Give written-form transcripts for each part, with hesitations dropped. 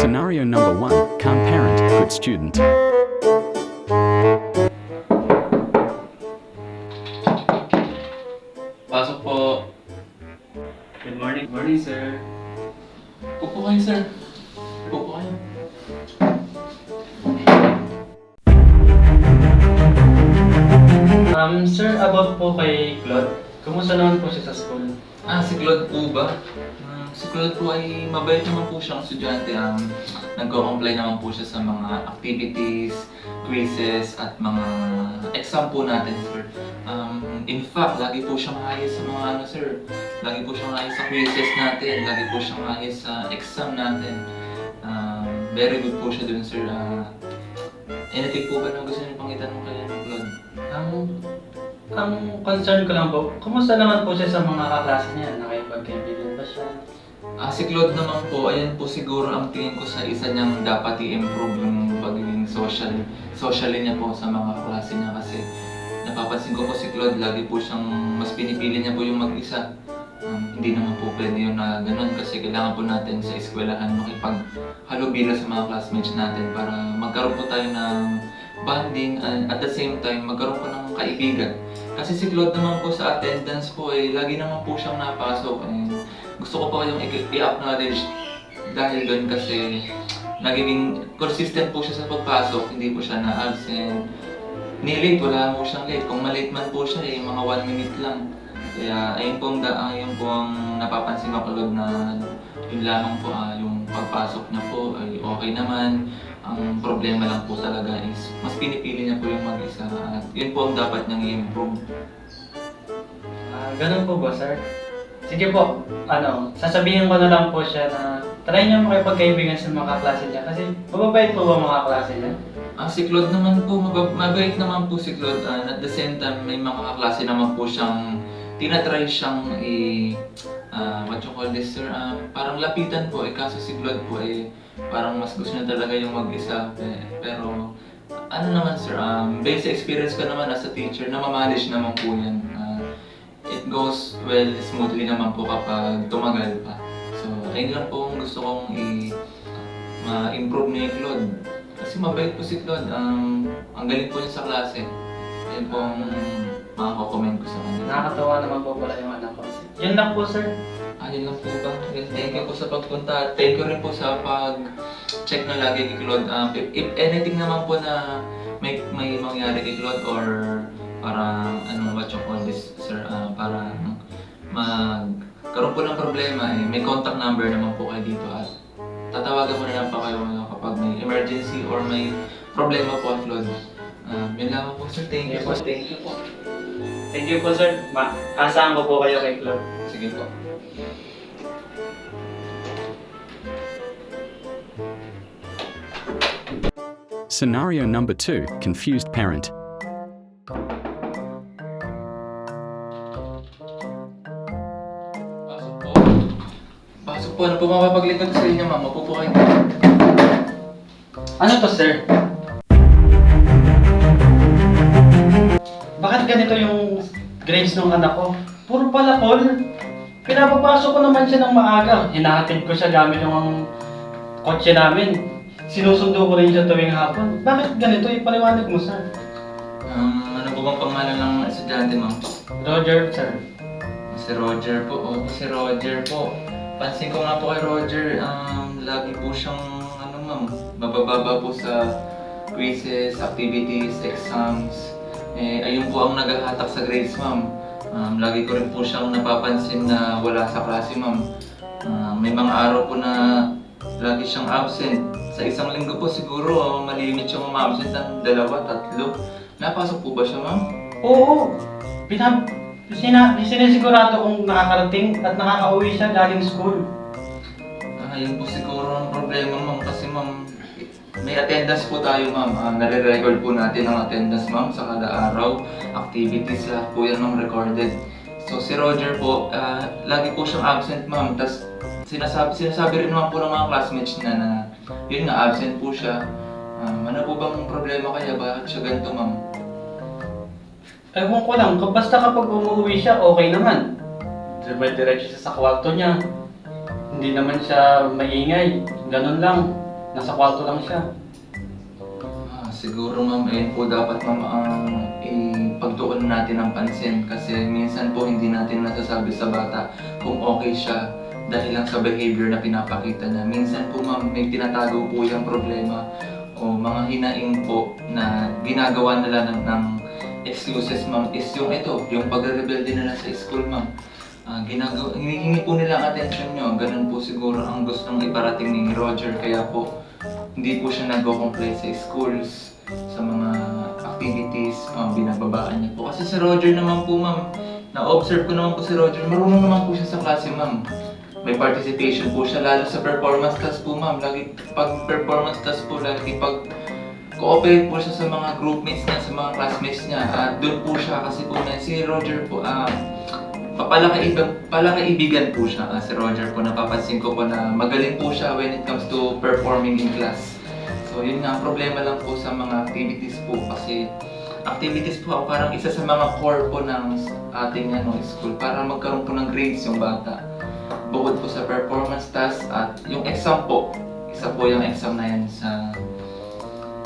Scenario number 1, calm parent, good student. Pasok po. Good morning. Morning, sir. Upo kayo, sir. Upo kayo. Sir, about po kay Claude, kumusta naman po siya sa school? Si Claude po ba? Si Claude po ay mabait naman po siyang estudyante. Nagko-comply naman po siya sa mga activities, quizzes, at mga exam po natin, sir. In fact, lagi po siyang ayos sa mga sir. Lagi po siyang ayos sa quizzes natin. Lagi po siyang ayos sa exam natin. Very good po siya dun, sir. Anything po ba na gusto niyo pang itanong kay Claude? Ang concern ko lang po, kumusta naman po siya sa mga kaklase niya? Nakipagkaibigan ba siya? Si Claude naman po, ayan po siguro ang tingin ko sa isa niyang dapat i-improve yung pagiging socially niya po sa mga klase niya kasi napapansin ko po si Claude, lagi po siyang mas pinipili niya po yung mag-isa. Hindi naman po pwede yun na ganun kasi kailangan po natin sa eskwelahan makipaghalubilo sa mga classmates natin para magkaroon po tayo ng bonding and at the same time magkaroon po ng kaibigan. Kasi si Claude naman po sa attendance po lagi naman po siyang napasok. Gusto ko po kayong i-acknowledge dahil doon kasi nagiging consistent po siya sa pagpasok, hindi po siya na-absent. Ni-late, wala po siyang late. Kung malate man po siya, mga 1 minute lang. Kaya ayun po ang napapansin ko Claude na yun lamang po yung pagpasok niya po ay okay naman. Ang problema lang po talaga is mas pinipili niya po yung mag-isa at yun po ang dapat niyang i-improve. Ganun po ba, sir? Sige po, sasabihin ko na lang po siya na try niya makipagkaibigan sa mga kaklase niya kasi mababait po ba mga kaklase niya? Si Claude naman po, mabait naman po si Claude. At the same time, may mga kaklase naman po siyang tinatry siyang what you call this, sir? Parang lapitan po kaso si Claude po parang mas gusto niya talaga yung mag-isa. Pero naman sir, based sa experience ko naman as a teacher, namamanage naman po yan. It goes well smoothly naman po kapag tumagal pa. So, ayun lang po ang gusto kong ma-improve ni Claude. Kasi mabait po si Claude. Ang galing po niya sa klase. Ayun po ang makaka-comment ko sa kanya. Nakakatawa naman po pala yung anak ko. Yun lang po, sir. Yun lang po ba? Thank you po sa pagpunta. Thank you rin po sa pag-check na lagi kay Claude. If anything naman po na may mangyari kay Claude or parang what you call this, sir, para magkaroon po ng problema, may contact number naman po kayo dito at tatawagan mo na lang pa kayo kapag may emergency or may problema po at Claude. Yun lang po, sir. Thank you po. Thank you po. Thank you po, sir. Asahan ko po kayo kay Claude. Sige po. Scenario number 2, confused parent. Pasok po. Pasok po. Ano po mapapaglingkod sa inyo, ma'am? Mapupo kayo. Ano to, sir? Bakit ganito yung grades ng anak ko? Puro pala call. Pinapapasok ko naman siya ng maaga. Hinahatid ko siya gamit yung kotse namin. Sinusundo ko rin siya tuwing hapon. Bakit ganito? Ipaliwanag mo, sir. Ano po bang pangalan ng estudyante, ma'am? Roger, sir. Si Roger po. Si Roger po. Pansin ko nga po kay Roger, lagi po siyang, ma'am, mabababa po sa quizzes, activities, exams. Ayun po ang naghahatak sa grades, ma'am. Lagi ko rin po siyang napapansin na wala sa klase, ma'am. May mga araw po na lagi siyang absent. Sa isang linggo po siguro, malimit siyang ma-absent ng 2, 3. Napasok po ba siya, ma'am? Oo. Sinisigurado kong nakakarating at nakakauwi siya galing school. Yun po siguro ang problema, ma'am. Kasi, ma'am, may attendance po tayo, ma'am. Nare-record po natin ang attendance, ma'am, sa kada araw. Activities, lahat po yan, ma'am, recorded. So, si Roger po, lagi po siyang absent, ma'am. Tapos, sinasabi rin naman po ng mga classmates niya na yun nga, absent po siya. Ano po bang problema kaya? Bakit siya ganito, ma'am? Ewan ko lang, basta kapag umuwi siya, okay naman. Diretso siya sa kwarto niya. Hindi naman siya maingay. Ganun lang. Nasa kwarto lang siya. Siguro ma'am, ayun po dapat ma'am ang ipagtuunan natin ng pansin kasi minsan po hindi natin nasasabi sa bata kung okay siya dahil lang sa behavior na pinapakita niya. Minsan po ma'am, may tinatago po yung problema o mga hinaing po na ginagawa nila ng excuses ma'am is yung ito, yung pagre-rebelde nila sa school ma'am. Hinihingi po nila ang attention nyo. Ganun po siguro ang gustong iparating ni Roger. Kaya po, hindi po siya nag-comply sa schools, sa mga activities, binababaan niya po. Kasi si Roger naman po ma'am, na-observe ko naman po si Roger, marunong naman po siya sa klase ma'am. May participation po siya, lalo sa performance class po ma'am. Lagi pag performance class po, lagi pag cooperate po siya sa mga groupmates niya, sa mga classmates niya. At doon po siya kasi po na si Roger po, palakaibigan po siya. Si Roger po, napapansin ko po na magaling po siya when it comes to performing in class. So yun nga, ang problema lang po sa mga activities po kasi activities po ang parang isa sa mga core po ng ating school para magkaroon po ng grades yung bata. Bukod po sa performance task at yung exam po, isa po yung exam na yan sa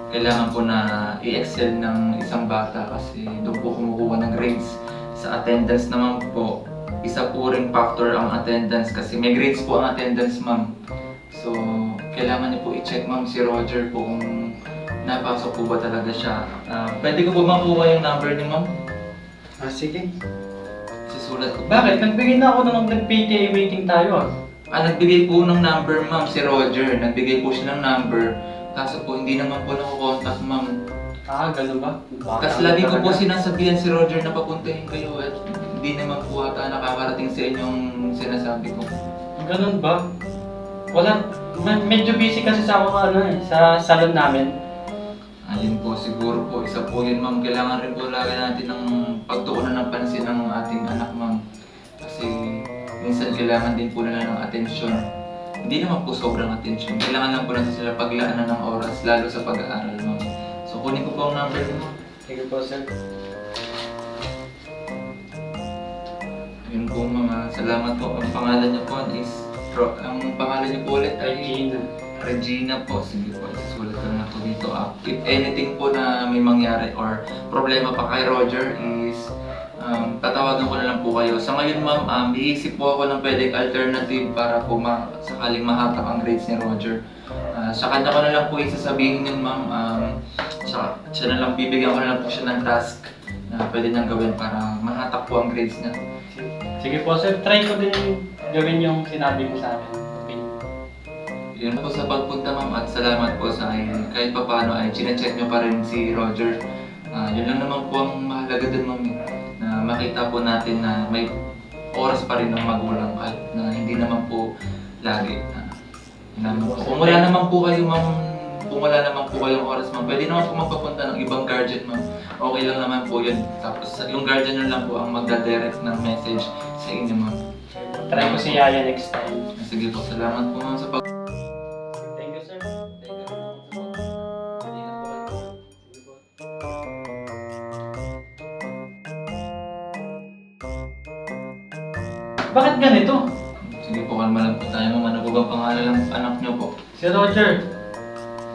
kailangan po na i-excel ng isang bata kasi doon po kumukuha ng grades. Sa attendance naman po, isa po ring factor ang attendance kasi may grades po ang attendance ma'am. So, kailangan niyo po i-check ma'am si Roger po kung napasok po ba talaga siya. Pwede ko po makuha yung number niyo ma'am? Sige. Sisulat ko. Bakit? Nagbigay na ako nung nag-PTA waiting tayo Nagbigay po ng number ma'am si Roger. Nagbigay po siya ng number. Kaso po hindi naman po nakukontak ma'am. Ganun ba? Kasi lagi ko po sinasabihan si Roger na papuntahin kayo at hindi naman po ata nakakarating sa inyong sinasabi ko. Ganun ba? Wala. Medyo busy kasi sa ako sa salon namin. Ayun po, siguro po, isa po yun ma'am. Kailangan rin po lagi natin ng pagtuunan ng pansin ng ating anak ma'am. Kasi minsan kailangan din po nila ng atensyon. Hindi naman po sobrang atensyon. Kailangan lang po natin sila paglaanan ng oras, lalo sa pag-aaral ma'am. So kunin ko po ang number mo ma'am. Sige po, sir. Yun po ma'am, salamat po. Ang pangalan niyo po is, ang pangalan niyo po ulit ay Regina. Regina po. Sige po, isusulat ko na po dito. If anything po na may mangyari or problema pa kay Roger is tatawagan ko na lang po kayo. Sa ngayon ma'am, iisip po ako ng pwedeng alternative para po sakaling mahatak ang grades ni Roger. Sa kanya ko na lang po isasabihin yun ma'am. Siya na lang, bibigyan ko na lang po siya ng task na pwede niyang gawin para mahatak po ang grades niya. Sige po, sir. Try ko din gawin yung sinabi mo sa akin. Okay. Yun po sa pagpunta ma'am at salamat po sa akin. Kahit pa paano ay chinecheck niyo pa rin si Roger. Yun lang naman po ang mahalaga dun ma'am, na makita po natin na may oras pa rin ng magulang kahit na hindi naman po lagi. Kung wala naman po kayo ma'am, kung wala naman po kayong oras ma'am, pwede naman po magpapunta ng ibang guardian ma'am. Okay lang naman po yun. Tapos yung guardian na lang po ang magda-direct ng message sa inyo ma'am. Try ko si Yaya next time. Sige po, salamat po ma'am sa pag... Thank you, sir. Bakit ganito? Sige po, kalma lang po tayo ma'am. Ano po bang pangalan ng anak niyo po? Si Roger.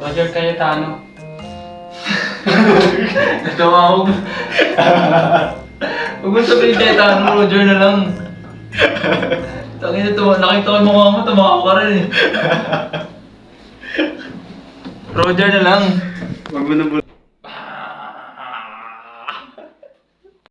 Roger Cayetano. Tumawag. Huwag mo sabihin tayo tanong, Roger na lang. Nakita ko yung mukha mo, tumawa ka rin eh. Roger na lang. Huwag mo na